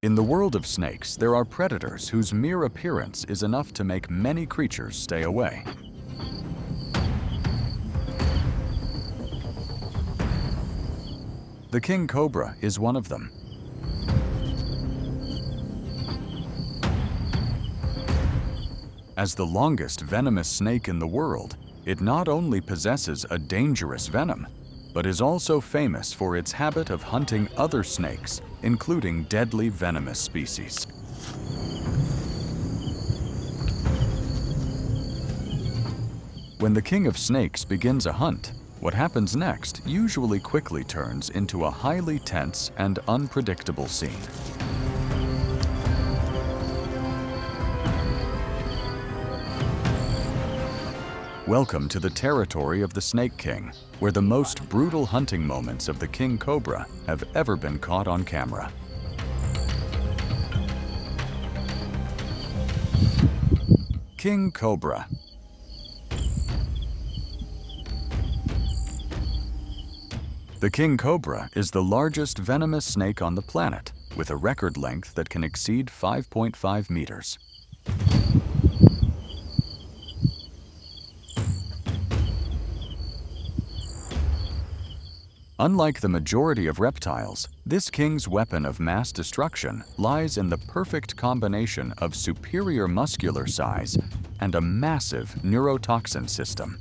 In the world of snakes, there are predators whose mere appearance is enough to make many creatures stay away. The king cobra is one of them. As the longest venomous snake in the world, it not only possesses a dangerous venom, but is also famous for its habit of hunting other snakes, including deadly venomous species. When the king of snakes begins a hunt, what happens next usually quickly turns into a highly tense and unpredictable scene. Welcome to the territory of the Snake King, where the most brutal hunting moments of the king cobra have ever been caught on camera. King Cobra. The king cobra is the largest venomous snake on the planet, with a record length that can exceed 5.5 meters. Unlike the majority of reptiles, this king's weapon of mass destruction lies in the perfect combination of superior muscular size and a massive neurotoxin system.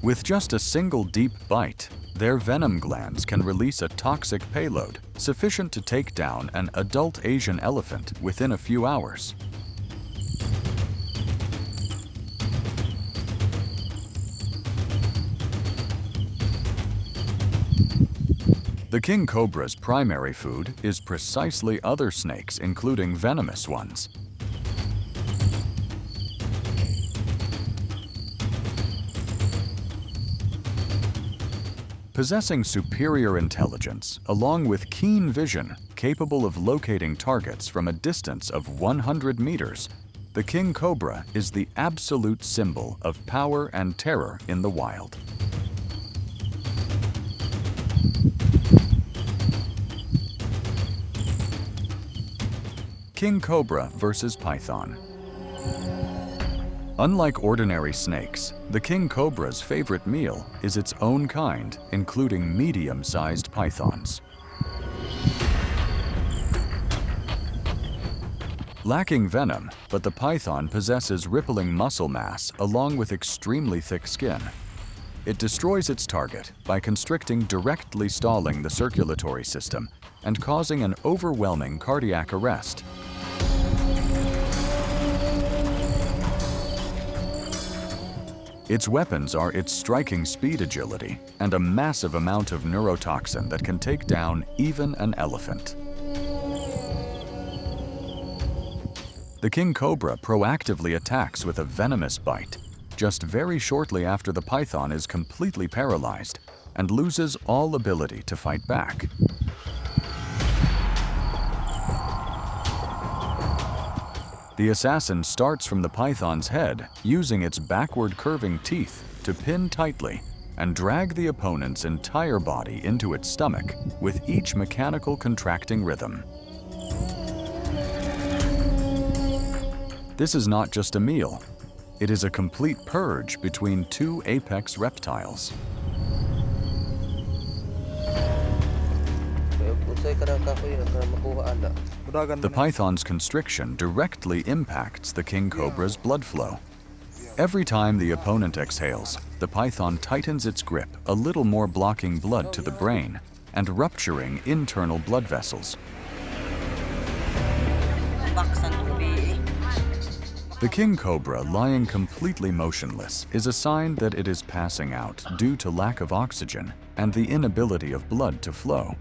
With just a single deep bite, their venom glands can release a toxic payload sufficient to take down an adult Asian elephant within a few hours. The king cobra's primary food is precisely other snakes, including venomous ones. Possessing superior intelligence, along with keen vision, capable of locating targets from a distance of 100 meters, the king cobra is the absolute symbol of power and terror in the wild. King cobra versus python. Unlike ordinary snakes, the king cobra's favorite meal is its own kind, including medium-sized pythons. Lacking venom, but the python possesses rippling muscle mass along with extremely thick skin. It destroys its target by constricting, directly stalling the circulatory system and causing an overwhelming cardiac arrest. Its weapons are its striking speed, agility, and a massive amount of neurotoxin that can take down even an elephant. The king cobra proactively attacks with a venomous bite, just very shortly after the python is completely paralyzed and loses all ability to fight back. The assassin starts from the python's head, using its backward curving teeth to pin tightly and drag the opponent's entire body into its stomach with each mechanical contracting rhythm. This is not just a meal. It is a complete purge between two apex reptiles. The python's constriction directly impacts the king cobra's blood flow. Every time the opponent exhales, the python tightens its grip a little more, blocking blood to the brain and rupturing internal blood vessels. The king cobra lying completely motionless is a sign that it is passing out due to lack of oxygen and the inability of blood to flow.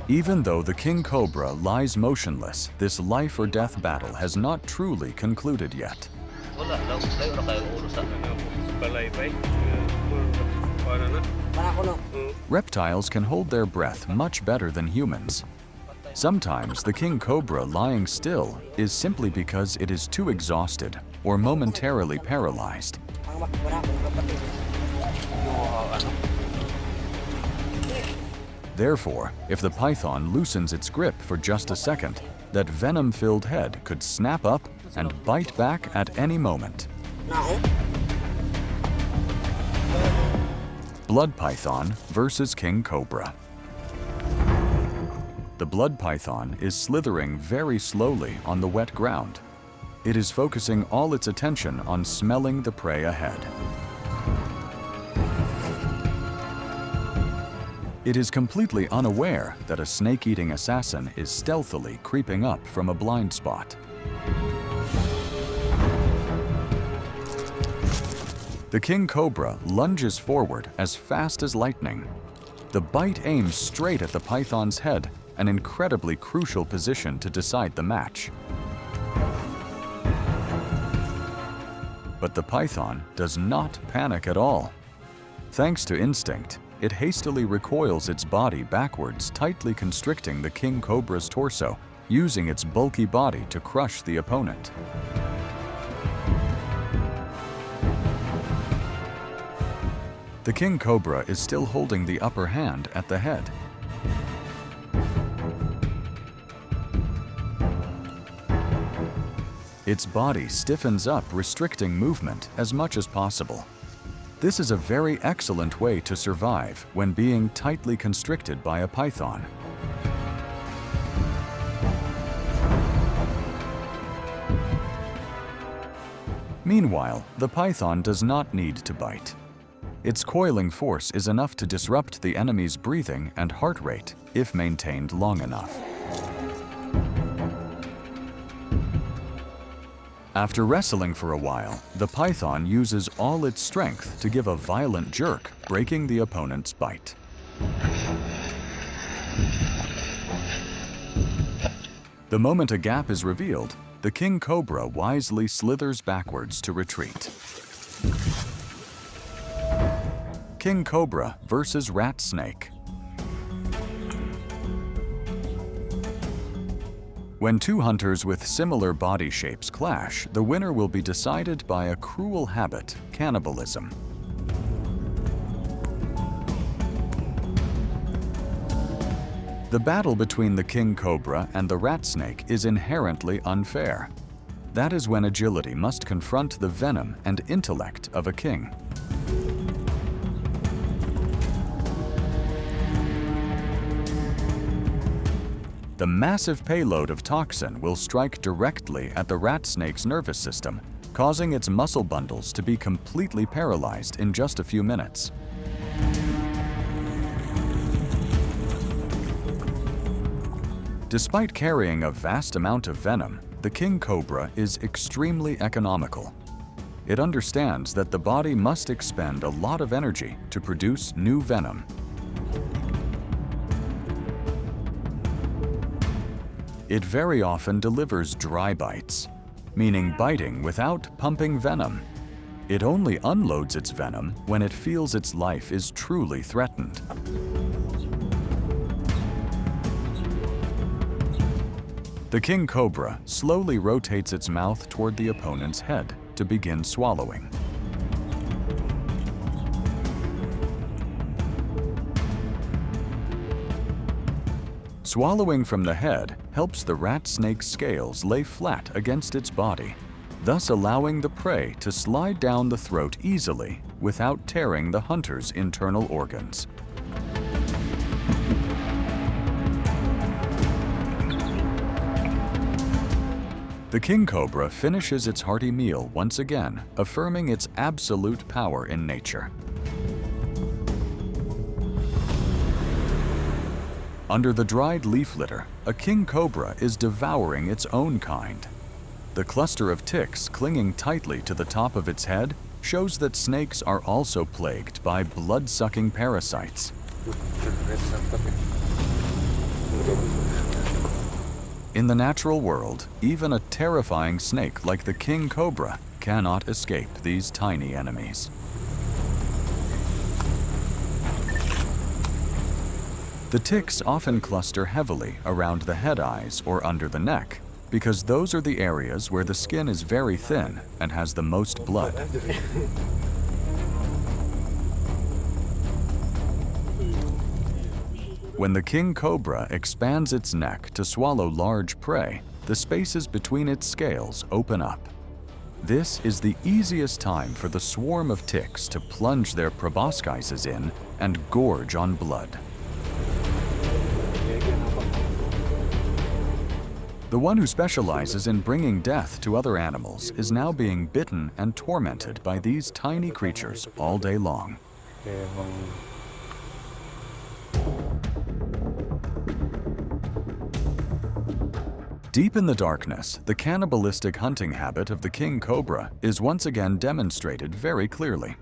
Even though the king cobra lies motionless, this life or death battle has not truly concluded yet. Reptiles can hold their breath much better than humans. Sometimes the king cobra lying still is simply because it is too exhausted or momentarily paralyzed. Therefore, if the python loosens its grip for just a second, that venom-filled head could snap up and bite back at any moment. Blood python versus king cobra. The blood python is slithering very slowly on the wet ground. It is focusing all its attention on smelling the prey ahead. It is completely unaware that a snake-eating assassin is stealthily creeping up from a blind spot. The king cobra lunges forward as fast as lightning. The bite aims straight at the python's head, an incredibly crucial position to decide the match. But the python does not panic at all. Thanks to instinct, it hastily recoils its body backwards, tightly constricting the king cobra's torso, using its bulky body to crush the opponent. The king cobra is still holding the upper hand at the head. Its body stiffens up, restricting movement as much as possible. This is a very excellent way to survive when being tightly constricted by a python. Meanwhile, the python does not need to bite. Its coiling force is enough to disrupt the enemy's breathing and heart rate if maintained long enough. After wrestling for a while, the python uses all its strength to give a violent jerk, breaking the opponent's bite. The moment a gap is revealed, the king cobra wisely slithers backwards to retreat. King cobra versus rat snake. When two hunters with similar body shapes clash, the winner will be decided by a cruel habit, cannibalism. The battle between the king cobra and the rat snake is inherently unfair. That is when agility must confront the venom and intellect of a king. The massive payload of toxin will strike directly at the rat snake's nervous system, causing its muscle bundles to be completely paralyzed in just a few minutes. Despite carrying a vast amount of venom, the king cobra is extremely economical. It understands that the body must expend a lot of energy to produce new venom. It very often delivers dry bites, meaning biting without pumping venom. It only unloads its venom when it feels its life is truly threatened. The king cobra slowly rotates its mouth toward the opponent's head to begin swallowing. Swallowing from the head helps the rat snake's scales lay flat against its body, thus allowing the prey to slide down the throat easily without tearing the hunter's internal organs. The king cobra finishes its hearty meal once again, affirming its absolute power in nature. Under the dried leaf litter, a king cobra is devouring its own kind. The cluster of ticks clinging tightly to the top of its head shows that snakes are also plagued by blood-sucking parasites. In the natural world, even a terrifying snake like the king cobra cannot escape these tiny enemies. The ticks often cluster heavily around the head eyes or under the neck, because those are the areas where the skin is very thin and has the most blood. When the king cobra expands its neck to swallow large prey, the spaces between its scales open up. This is the easiest time for the swarm of ticks to plunge their proboscises in and gorge on blood. The one who specializes in bringing death to other animals is now being bitten and tormented by these tiny creatures all day long. Deep in the darkness, the cannibalistic hunting habit of the king cobra is once again demonstrated very clearly.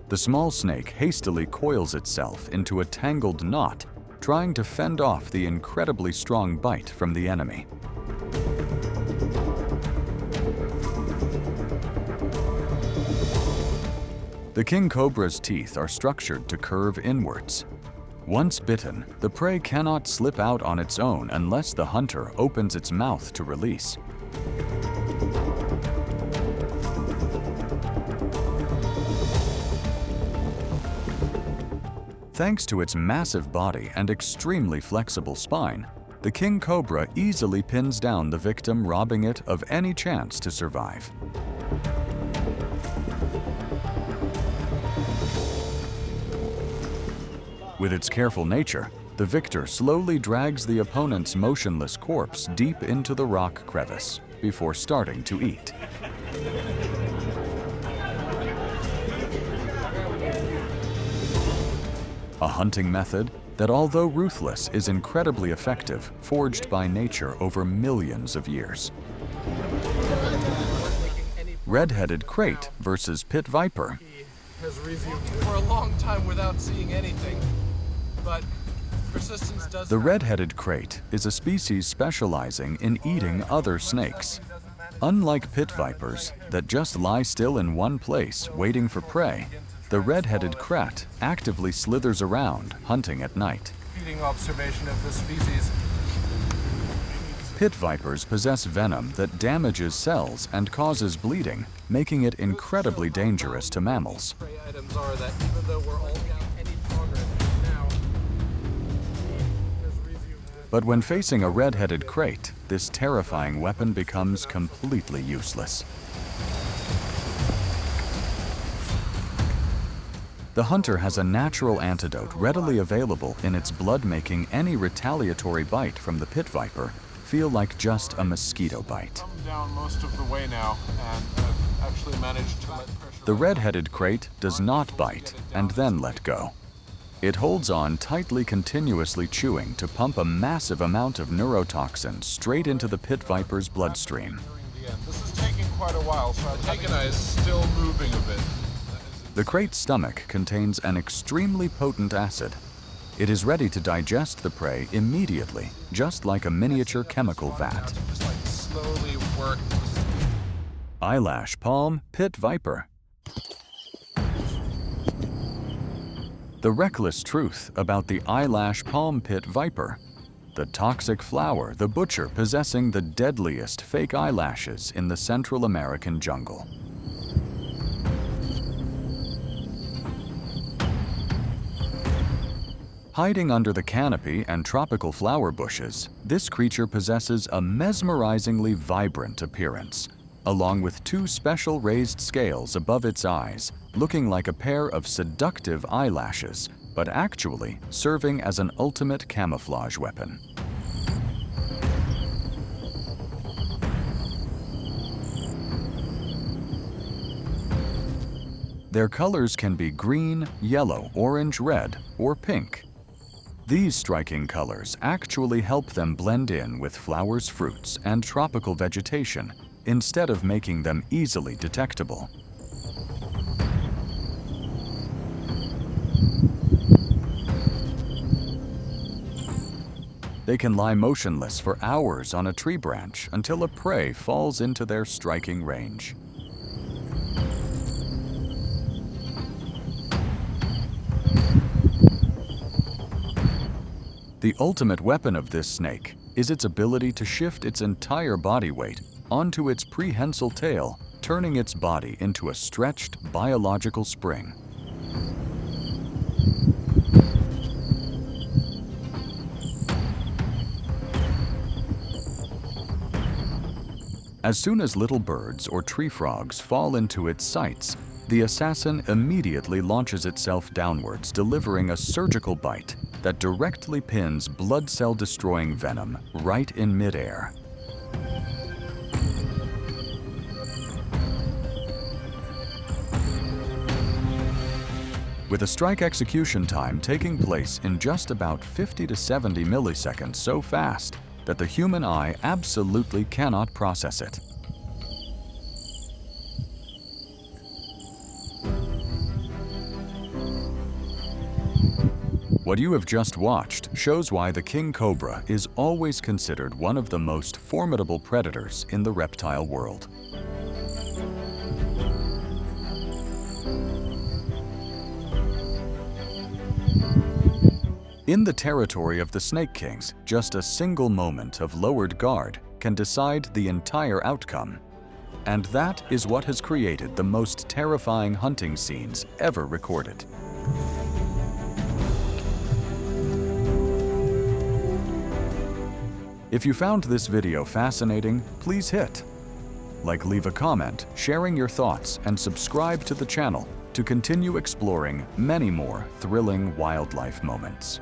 The small snake hastily coils itself into a tangled knot, trying to fend off the incredibly strong bite from the enemy. The king cobra's teeth are structured to curve inwards. Once bitten, the prey cannot slip out on its own unless the hunter opens its mouth to release. Thanks to its massive body and extremely flexible spine, the king cobra easily pins down the victim, robbing it of any chance to survive. With its careful nature, the victor slowly drags the opponent's motionless corpse deep into the rock crevice before starting to eat. A hunting method that, although ruthless, is incredibly effective, forged by nature over millions of years. Red-headed Krait versus pit viper. He has resumed for a long time without seeing anything, but persistence does. The red-headed Krait is a species specializing in eating other snakes. Unlike pit vipers that just lie still in one place waiting for prey, the red-headed Krait actively slithers around, hunting at night. Feeding observation of the species. Pit vipers possess venom that damages cells and causes bleeding, making it incredibly dangerous to mammals. Prey items are that even though we're all down any progress now, he has resumed. But when facing a red-headed Krait, this terrifying weapon becomes completely useless. The hunter has a natural antidote readily available in its blood, making any retaliatory bite from the pit viper feel like just a mosquito bite. I'm down most of the way now, and I've actually managed to let pressure. The red-headed Krait does not bite and then let go. It holds on tightly, continuously chewing to pump a massive amount of neurotoxin straight into the pit viper's bloodstream. This is taking quite a while, so the antagonist is still moving a bit. The Krait's stomach contains an extremely potent acid. It is ready to digest the prey immediately, just like a miniature chemical vat. Just like slowly work. Eyelash palm pit viper. The reckless truth about the eyelash palm pit viper. The toxic flower, the butcher possessing the deadliest fake eyelashes in the Central American jungle. Hiding under the canopy and tropical flower bushes, this creature possesses a mesmerizingly vibrant appearance, along with two special raised scales above its eyes, looking like a pair of seductive eyelashes, but actually serving as an ultimate camouflage weapon. Their colors can be green, yellow, orange, red, or pink. These striking colors actually help them blend in with flowers, fruits, and tropical vegetation, instead of making them easily detectable. They can lie motionless for hours on a tree branch until a prey falls into their striking range. The ultimate weapon of this snake is its ability to shift its entire body weight onto its prehensile tail, turning its body into a stretched biological spring. As soon as little birds or tree frogs fall into its sights, the assassin immediately launches itself downwards, delivering a surgical bite that directly pins blood cell-destroying venom right in midair. With a strike execution time taking place in just about 50 to 70 milliseconds, so fast that the human eye absolutely cannot process it. What you have just watched shows why the King Cobra is always considered one of the most formidable predators in the reptile world. In the territory of the Snake Kings, just a single moment of lowered guard can decide the entire outcome. And that is what has created the most terrifying hunting scenes ever recorded. If you found this video fascinating, please hit like, leave a comment, sharing your thoughts, and subscribe to the channel to continue exploring many more thrilling wildlife moments.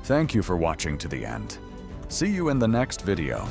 Thank you for watching to the end. See you in the next video.